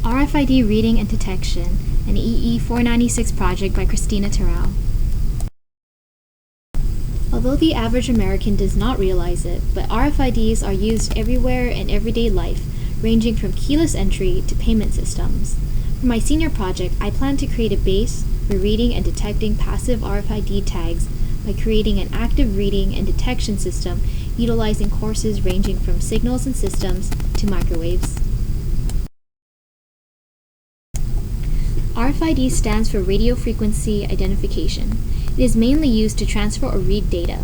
RFID Reading and Detection, an EE496 project by Kristina Terao. Although the average American does not realize it, but RFIDs are used everywhere in everyday life, ranging from keyless entry to payment systems. For my senior project, I plan to create a base for reading and detecting passive RFID tags by creating an active reading and detection system utilizing courses ranging from signals and systems to microwaves. RFID stands for Radio Frequency Identification. It is mainly used to transfer or read data.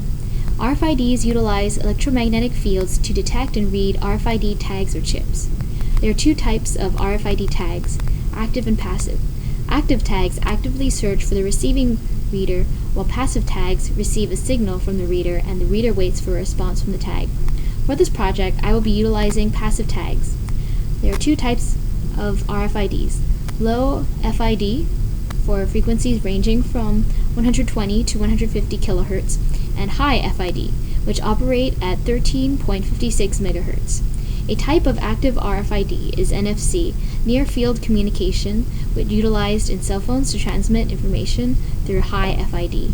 RFIDs utilize electromagnetic fields to detect and read RFID tags or chips. There are two types of RFID tags, active and passive. Active tags actively search for the receiving reader, while passive tags receive a signal from the reader and the reader waits for a response from the tag. For this project, I will be utilizing passive tags. There are two types of RFIDs. Low FID for frequencies ranging from 120 to 150 kHz, and high FID, which operate at 13.56 MHz. A type of active RFID is NFC, near field communication, which utilized in cell phones to transmit information through high FID.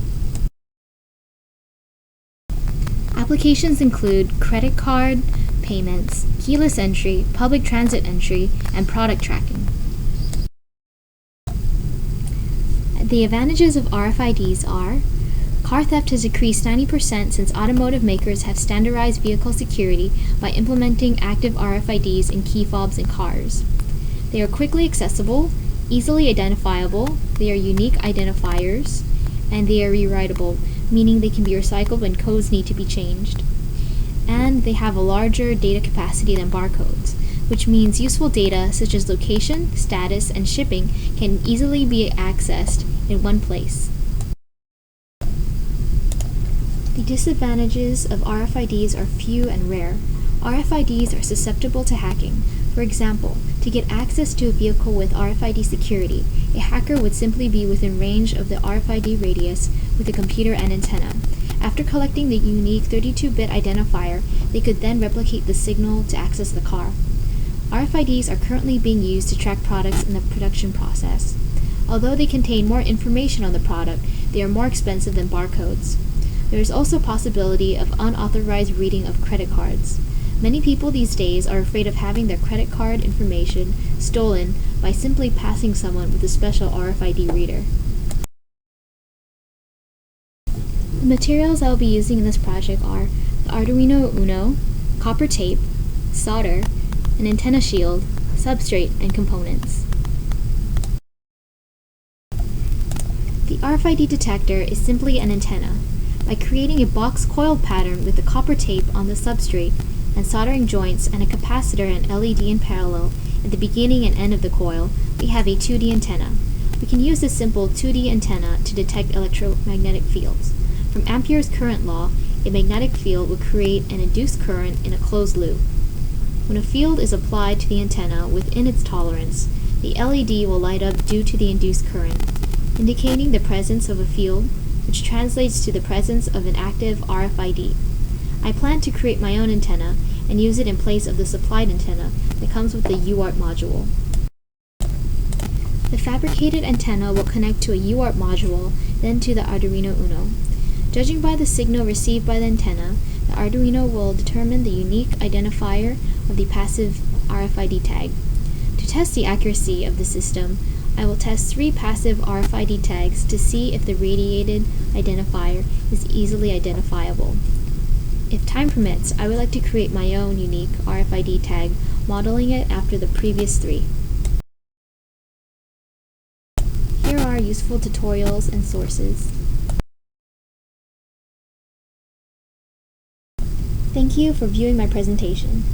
Applications include credit card payments, keyless entry, public transit entry, and product tracking. The advantages of RFIDs are: car theft has decreased 90% since automotive makers have standardized vehicle security by implementing active RFIDs in key fobs in cars. They are quickly accessible, easily identifiable, they are unique identifiers, and they are rewritable, meaning they can be recycled when codes need to be changed. And they have a larger data capacity than barcodes, which means useful data such as location, status, and shipping can easily be accessed in one place. The disadvantages of RFIDs are few and rare. RFIDs are susceptible to hacking. For example, to get access to a vehicle with RFID security, a hacker would simply be within range of the RFID radius with a computer and antenna. After collecting the unique 32-bit identifier, they could then replicate the signal to access the car. RFIDs are currently being used to track products in the production process. Although they contain more information on the product, they are more expensive than barcodes. There is also a possibility of unauthorized reading of credit cards. Many people these days are afraid of having their credit card information stolen by simply passing someone with a special RFID reader. The materials I will be using in this project are the Arduino Uno, copper tape, solder, an antenna shield, substrate, and components. The RFID detector is simply an antenna. By creating a box coil pattern with the copper tape on the substrate and soldering joints and a capacitor and LED in parallel at the beginning and end of the coil, we have a 2D antenna. We can use this simple 2D antenna to detect electromagnetic fields. From Ampere's current law, a magnetic field will create an induced current in a closed loop. When a field is applied to the antenna within its tolerance, the LED will light up due to the induced current, indicating the presence of a field, which translates to the presence of an active RFID. I plan to create my own antenna and use it in place of the supplied antenna that comes with the UART module. The fabricated antenna will connect to a UART module, then to the Arduino Uno. Judging by the signal received by the antenna, the Arduino will determine the unique identifier of the passive RFID tag. To test the accuracy of the system, I will test 3 passive RFID tags to see if the radiated identifier is easily identifiable. If time permits, I would like to create my own unique RFID tag, modeling it after the previous 3. Here are useful tutorials and sources. Thank you for viewing my presentation.